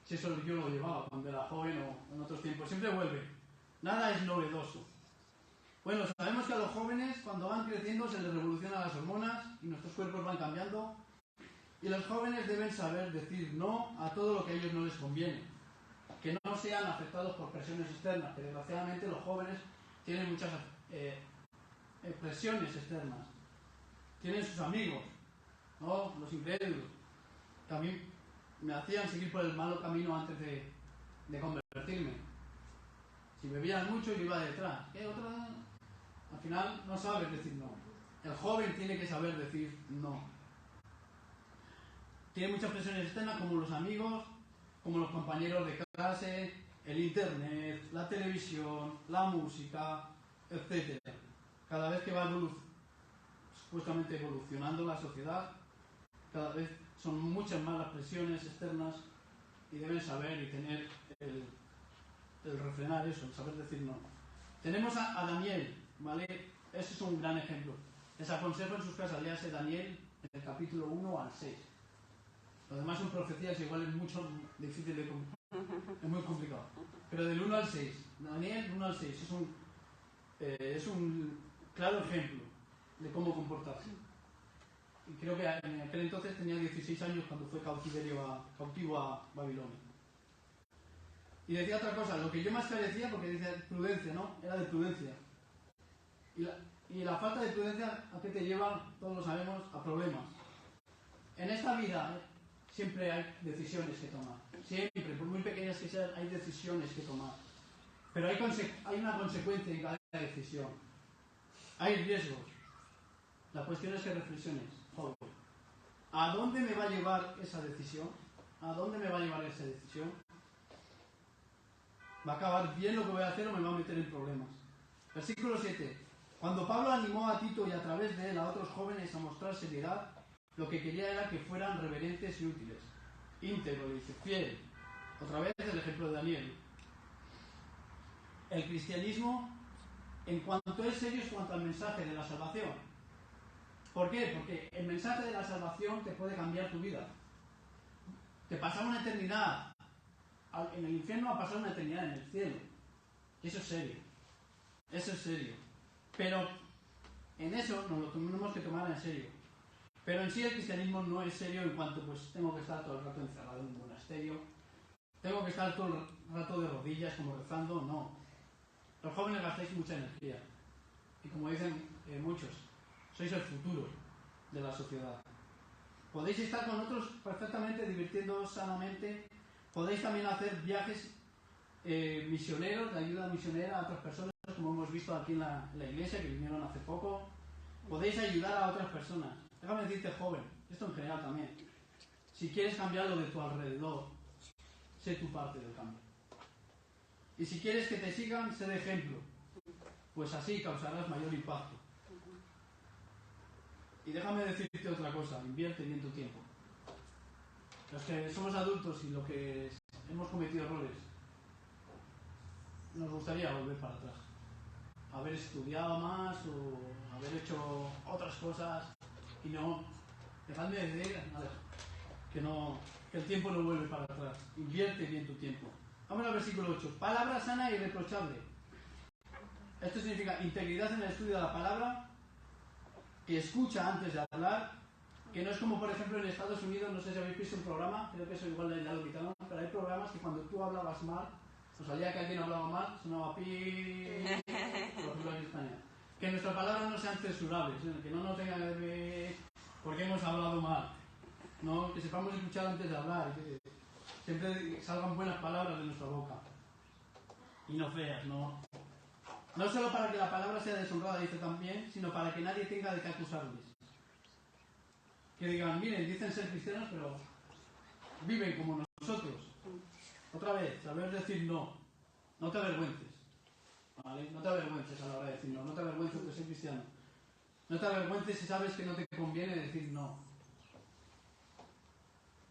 A: si eso yo lo llevaba cuando era joven o en otros tiempos, siempre vuelve, nada es novedoso. Bueno, sabemos que a los jóvenes cuando van creciendo se les revolucionan las hormonas y nuestros cuerpos van cambiando, y los jóvenes deben saber decir no a todo lo que a ellos no les conviene, que no sean afectados por presiones externas, que desgraciadamente los jóvenes tienen muchas presiones externas, tienen sus amigos, ¿no? Los incrédulos, que a mí me hacían seguir por el malo camino antes de convertirme. Si bebían mucho yo iba detrás, ¿qué otra? Al final no sabes decir no. El joven tiene que saber decir no. Tiene muchas presiones externas como los amigos, como los compañeros de clase, el internet, la televisión, la música, etc. Cada vez que va supuestamente evolucionando la sociedad, cada vez son muchas más las presiones externas y deben saber y tener el refrenar eso, el saber decir no. Tenemos a Daniel, ¿vale? Ese es un gran ejemplo. Les aconsejo en sus casas, léase Daniel en el capítulo 1 al 6. Lo demás son profecías, igual es mucho difícil de es muy complicado. Pero del 1 al 6, Daniel 1 al 6, es un claro ejemplo de cómo comportarse. Y creo que en aquel entonces tenía 16 años cuando fue cautivo a Babilonia. Y decía otra cosa, lo que yo más carecía, porque dice prudencia, ¿no? Era de prudencia. Y la falta de prudencia, ¿a qué te lleva? Todos lo sabemos, a problemas. En esta vida siempre hay decisiones que tomar. Siempre, por muy pequeñas que sean, hay decisiones que tomar. Pero hay una consecuencia en cada decisión. Hay riesgos. La cuestión es que reflexiones, joven. ¿A dónde me va a llevar esa decisión? ¿A dónde me va a llevar esa decisión? ¿Va a acabar bien lo que voy a hacer o me va a meter en problemas? Versículo 7. Cuando Pablo animó a Tito y a través de él a otros jóvenes a mostrar seriedad, lo que quería era que fueran reverentes y útiles. Íntegro, dice, fiel. Otra vez el ejemplo de Daniel. El cristianismo, en cuanto es serio, es cuanto al mensaje de la salvación. ¿Por qué? Porque el mensaje de la salvación te puede cambiar tu vida. Te pasar una eternidad en el infierno a pasar una eternidad en el cielo. Y eso es serio. Eso es serio. Pero en eso nos lo tenemos que tomar en serio. Pero en sí el cristianismo no es serio en cuanto pues tengo que estar todo el rato encerrado en un monasterio, tengo que estar todo el rato de rodillas como rezando, no. Los jóvenes gastáis mucha energía. Y como dicen muchos, sois el futuro de la sociedad. Podéis estar con otros perfectamente divirtiéndoos sanamente. Podéis también hacer viajes misioneros, de ayuda misionera a otras personas, como hemos visto aquí en la iglesia, que vinieron hace poco. Podéis ayudar a otras personas. Déjame decirte, joven, esto en general también. Si quieres cambiar lo de tu alrededor, sé tu parte del cambio. Y si quieres que te sigan, sé de ejemplo. Pues así causarás mayor impacto. Y déjame decirte otra cosa, invierte bien tu tiempo. Los que somos adultos y los que hemos cometido errores, nos gustaría volver para atrás. Haber estudiado más o haber hecho otras cosas y no. Dejadme decir que el tiempo no vuelve para atrás. Invierte bien tu tiempo. Vamos al versículo 8. Palabra sana y irreprochable. Esto significa integridad en el estudio de la palabra, que escucha antes de hablar, que no es como por ejemplo en Estados Unidos, no sé si habéis visto un programa, creo que eso igual ya lo quitaron, pero hay programas que cuando tú hablabas mal, o salía que alguien hablaba mal, sonaba pi, por ejemplo en España. Que nuestras palabras no sean censurables, que no nos tengan que ver porque hemos hablado mal, ¿no? Que sepamos escuchar antes de hablar, que siempre salgan buenas palabras de nuestra boca y no feas, ¿no? No solo para que la palabra sea deshonrada, dice también, sino para que nadie tenga de qué acusarles. Que digan, miren, dicen ser cristianos, pero viven como nosotros. Otra vez, saber decir no. No te avergüences. ¿Vale? No te avergüences a la hora de decir no. No te avergüences de ser cristiano. No te avergüences si sabes que no te conviene decir no.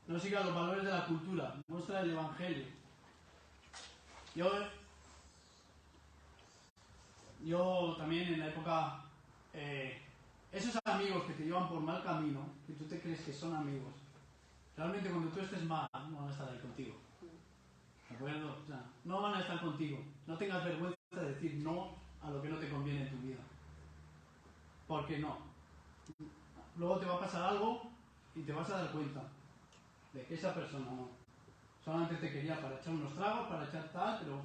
A: No sigas los valores de la cultura. Muestra el evangelio. Yo también en la época... esos amigos que te llevan por mal camino, que tú te crees que son amigos, realmente cuando tú estés mal, no van a estar ahí contigo. ¿De acuerdo? O sea, no van a estar contigo. No tengas vergüenza de decir no a lo que no te conviene en tu vida. Porque no. Luego te va a pasar algo y te vas a dar cuenta de que esa persona no. Solamente te quería para echar unos tragos, para echar tal, pero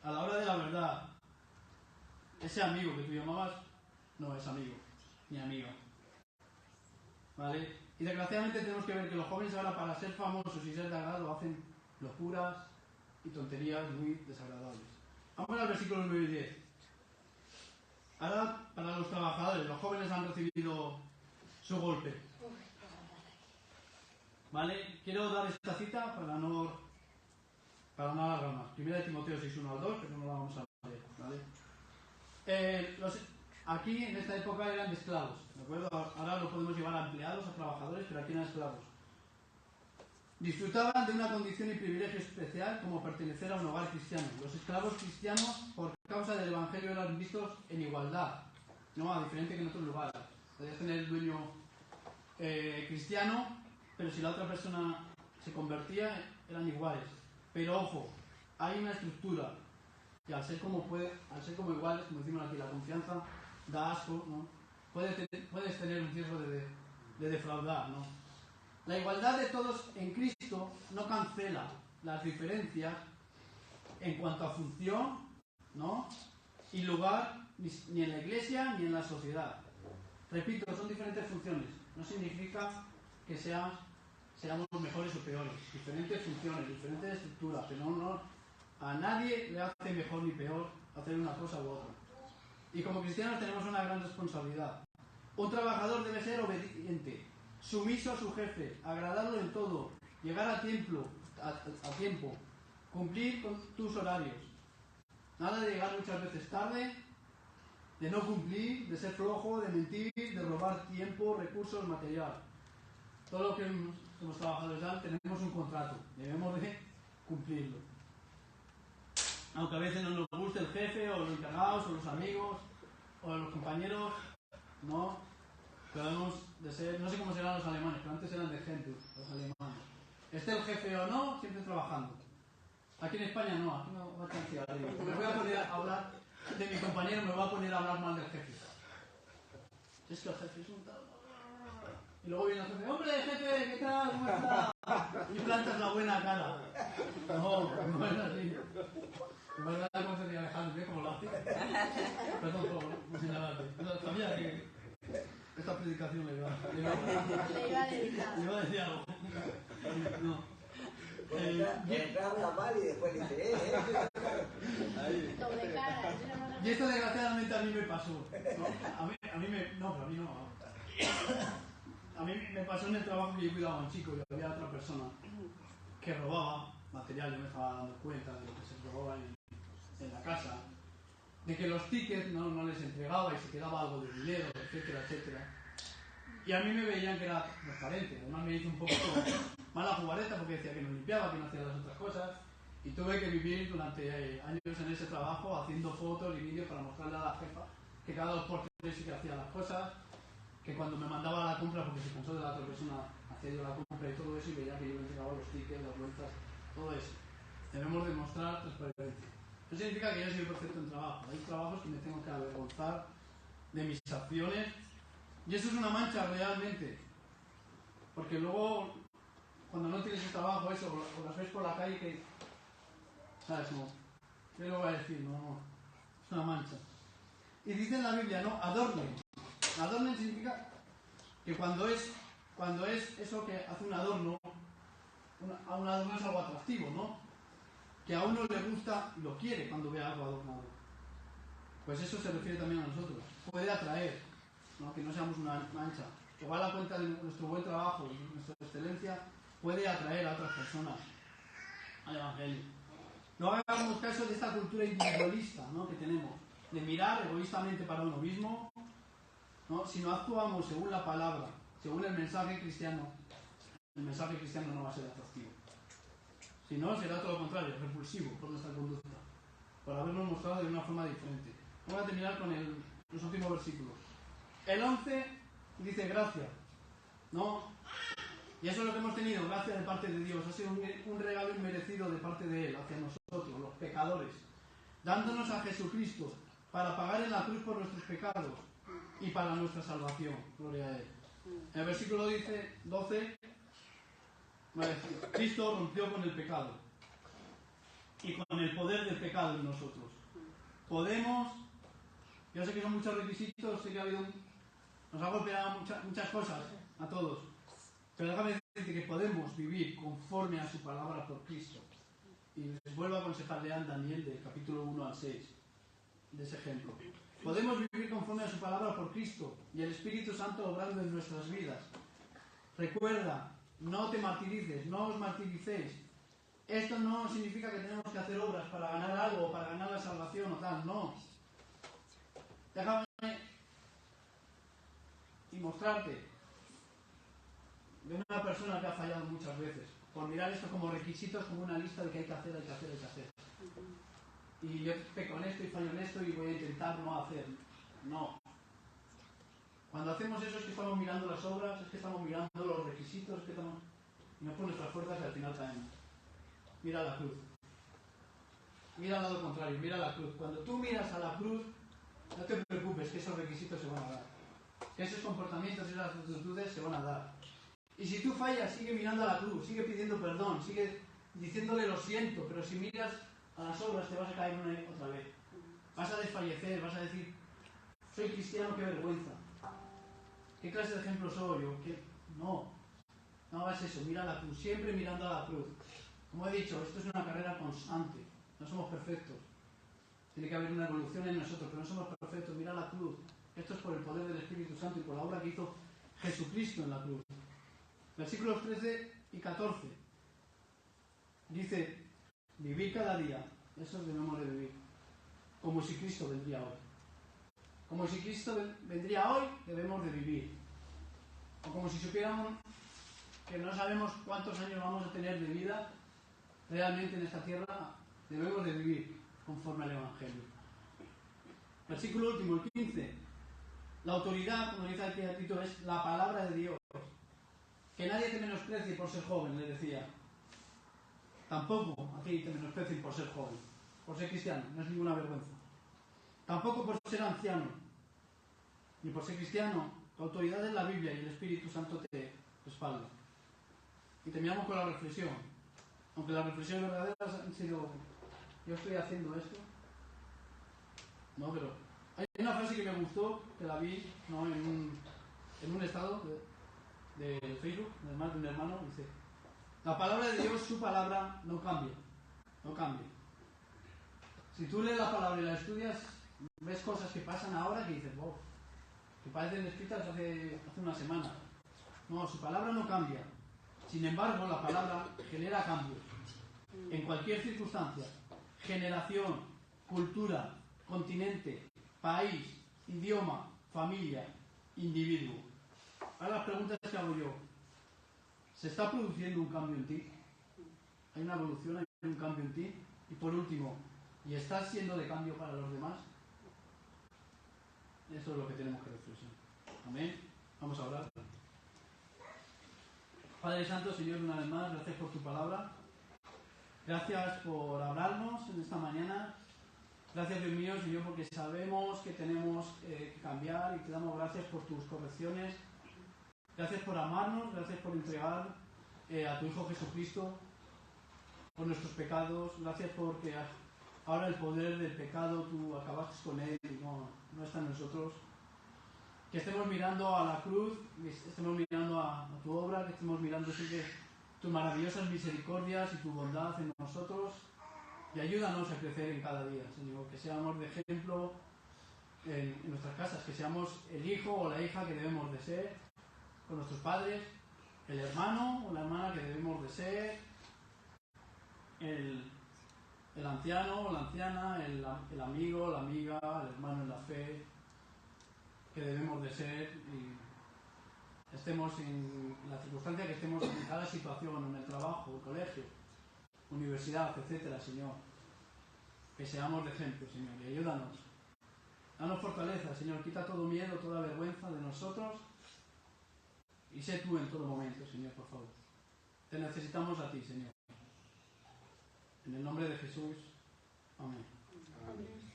A: a la hora de la verdad, ese amigo que tú llamabas no es amigo, ni amiga. ¿Vale? Y desgraciadamente tenemos que ver que los jóvenes ahora, para ser famosos y ser de agrado, hacen locuras y tonterías muy desagradables. Vamos al versículo 9 y 10. Ahora, para los trabajadores, los jóvenes han recibido su golpe. ¿Vale? Quiero dar esta cita para no alargar más. 1 Timoteo 6, 1 al 2, pero no la vamos a leer. ¿Vale? Aquí, en esta época, eran de esclavos. ¿De acuerdo? Ahora lo podemos llevar a empleados, a trabajadores, pero aquí eran esclavos. Disfrutaban de una condición y privilegio especial como pertenecer a un hogar cristiano. Los esclavos cristianos, por causa del evangelio, eran vistos en igualdad, no a diferente que en otros lugares. Podías tener el dueño cristiano, pero si la otra persona se convertía, eran iguales. Pero ojo, hay una estructura que al ser como iguales, como decimos aquí, la confianza da asco, ¿no? Puedes tener un riesgo de defraudar, ¿no? La igualdad de todos en Cristo no cancela las diferencias en cuanto a función, ¿no? Y lugar, ni en la iglesia ni en la sociedad. Repito, son diferentes funciones. No significa que seamos mejores o peores. Diferentes funciones, diferentes estructuras, pero no, a nadie le hace mejor ni peor hacer una cosa u otra. Y como cristianos tenemos una gran responsabilidad. Un trabajador debe ser obediente, sumiso a su jefe, agradarlo en todo, llegar a tiempo, cumplir con tus horarios. Nada de llegar muchas veces tarde, de no cumplir, de ser flojo, de mentir, de robar tiempo, recursos, material. Todo lo que los trabajadores dan, tenemos un contrato, debemos de cumplirlo. Aunque a veces no nos guste el jefe, o los encargados, o los amigos, o los compañeros, no debemos de ser, no sé cómo serán los alemanes, pero antes eran de ejemplo, los alemanes. Esté el jefe o no, siempre trabajando. Aquí en España no, aquí no va a chancear. Me voy a poner a hablar de mi compañero, me voy a poner a hablar mal del jefe. Es que el jefe es un tal... Y luego viene el jefe, ¡hombre, jefe, ¿qué tal? ¿Cómo está? Y plantas la buena cara. No es así. En verdad, ¿cómo se dice Alejandro? ¿Qué? ¿Cómo lo hace? Perdón por señalarte. No, sabía que esta predicación le iba a decir algo. No.
D: Habla mal y después le dice,
A: Y esto desgraciadamente a mí me pasó, ¿no? A mí me pasó en el trabajo que yo cuidaba a un chico y había otra persona que robaba material. Yo me estaba dando cuenta de lo que se robaba en la casa, de que los tickets no les entregaba y se quedaba algo de dinero, etcétera, etcétera. Y a mí me veían que era transparente. Además me hizo un poco mala jugareta porque decía que no limpiaba, que no hacía las otras cosas. Y tuve que vivir durante años en ese trabajo haciendo fotos y vídeos para mostrarle a la jefa que cada 2 por 3 sí que hacía las cosas, que cuando me mandaba a la compra porque se cansó de la otra persona, hacía yo la compra y todo eso, y veía que yo le entregaba los tickets, las vueltas, todo eso. Debemos demostrar transparencia. No significa que yo soy perfecto en trabajo. Hay trabajos que me tengo que avergonzar de mis acciones. Y eso es una mancha realmente. Porque luego, cuando no tienes el trabajo, eso, o las ves por la calle que... ¿Sabes? No. ¿Qué le voy a decir? No. Es una mancha. Y dice en la Biblia, ¿no? Adornen. Adornen significa que cuando es eso que hace un adorno, a un adorno es algo atractivo, ¿no? Que a uno le gusta y lo quiere cuando ve algo adornado. Pues eso se refiere también a nosotros. Puede atraer, ¿no? Que no seamos una mancha. Igual la cuenta de nuestro buen trabajo y nuestra excelencia puede atraer a otras personas al Evangelio. No hagamos caso de esta cultura individualista, ¿no? Que tenemos, de mirar egoístamente para uno mismo, ¿no? Si no actuamos según la palabra, según el mensaje cristiano no va a ser atractivo. Si no, será todo lo contrario, repulsivo por nuestra conducta, por habernos mostrado de una forma diferente. Vamos a terminar con los últimos versículos. El 11 dice gracia, ¿no? Y eso es lo que hemos tenido, gracia de parte de Dios. Ha sido un regalo inmerecido de parte de Él hacia nosotros, los pecadores, dándonos a Jesucristo para pagar en la cruz por nuestros pecados y para nuestra salvación. Gloria a Él. En el versículo 12, Cristo rompió con el pecado y con el poder del pecado en nosotros. Podemos, yo sé que son muchos requisitos, sé que nos ha golpeado muchas cosas a todos, pero déjame decirte que podemos vivir conforme a su palabra por Cristo. Y les vuelvo a aconsejar, lean Daniel del capítulo 1 al 6, de ese ejemplo. Podemos vivir conforme a su palabra por Cristo y el Espíritu Santo obrando en nuestras vidas. Recuerda, no te martirices, no os martiricéis. Esto no significa que tenemos que hacer obras para ganar algo, para ganar la salvación o tal, no. Déjame y mostrarte de una persona que ha fallado muchas veces, por mirar esto como requisitos, como una lista de que hay que hacer. Y yo peco en esto y fallo en esto y voy a intentar no hacer. No. Cuando hacemos eso es que estamos mirando las obras, es que estamos mirando los requisitos, es que estamos... Y no por nuestras fuerzas y al final caemos. Mira la cruz. Mira al lado contrario, mira la cruz. Cuando tú miras a la cruz, no te preocupes que esos requisitos se van a dar. Que esos comportamientos y esas actitudes se van a dar. Y si tú fallas, sigue mirando a la cruz, sigue pidiendo perdón, sigue diciéndole lo siento, pero si miras a las obras te vas a caer una y otra vez. Vas a desfallecer, vas a decir, soy cristiano, qué vergüenza. ¿Qué clase de ejemplo soy yo? No hagas eso, mira a la cruz, siempre mirando a la cruz. Como he dicho, esto es una carrera constante, no somos perfectos. Tiene que haber una evolución en nosotros, pero no somos perfectos, mira la cruz. Esto es por el poder del Espíritu Santo y por la obra que hizo Jesucristo en la cruz. Versículos 13 y 14. Dice, vivir cada día, eso debemos de vivir, como si Cristo vendría hoy. Como si Cristo vendría hoy, debemos de vivir. O como si supiéramos que no sabemos cuántos años vamos a tener de vida realmente en esta tierra, debemos de vivir conforme al Evangelio. Versículo último, el 15. La autoridad, como dice aquí el título, es la palabra de Dios. Que nadie te menosprecie por ser joven, le decía. Tampoco a ti te menosprecien por ser joven, por ser cristiano, no es ninguna vergüenza. Tampoco por ser anciano, ni por ser cristiano. Tu autoridad es la Biblia y el Espíritu Santo te respalda. Y terminamos con la reflexión. Aunque las reflexiones verdaderas han sido, yo estoy haciendo esto. No, pero hay una frase que me gustó, que la vi, ¿no? en un estado de Facebook, de un hermano, dice: la palabra de Dios, su palabra, no cambia. No cambia. Si tú lees la palabra y la estudias, ves cosas que pasan ahora que dices, wow, que parecen escritas hace una semana. No, su palabra no cambia. Sin embargo, la palabra genera cambios. En cualquier circunstancia, generación, cultura, continente, país, idioma, familia, individuo. Ahora las preguntas que hago yo. ¿Se está produciendo un cambio en ti? ¿Hay una evolución, hay un cambio en ti? Y por último, ¿y estás siendo de cambio para los demás? Eso es lo que tenemos que reflexionar. Amén. Vamos a orar. Padre Santo, Señor, una vez más, gracias por tu palabra. Gracias por hablarnos en esta mañana. Gracias, Dios mío, Señor, porque sabemos que tenemos que cambiar y te damos gracias por tus correcciones. Gracias por amarnos, gracias por entregar a tu Hijo Jesucristo por nuestros pecados. Gracias porque ahora el poder del pecado tú acabaste con él y no está en nosotros. Que estemos mirando a la cruz, que estemos mirando a tu obra, que estemos mirando siempre tus maravillosas misericordias y tu bondad en nosotros. Y ayúdanos a crecer en cada día, Señor, que seamos de ejemplo en nuestras casas, que seamos el hijo o la hija que debemos de ser con nuestros padres, el hermano o la hermana que debemos de ser, el anciano o la anciana, el amigo, la amiga, el hermano en la fe que debemos de ser, y estemos en la circunstancia que estemos en cada situación, en el trabajo, el colegio, universidad, etcétera, Señor. Que seamos de ejemplo, Señor, y ayúdanos. Danos fortaleza, Señor, quita todo miedo, toda vergüenza de nosotros y sé tú en todo momento, Señor, por favor. Te necesitamos a ti, Señor. En el nombre de Jesús. Amén.
B: Amén.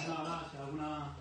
A: Ahora, si alguna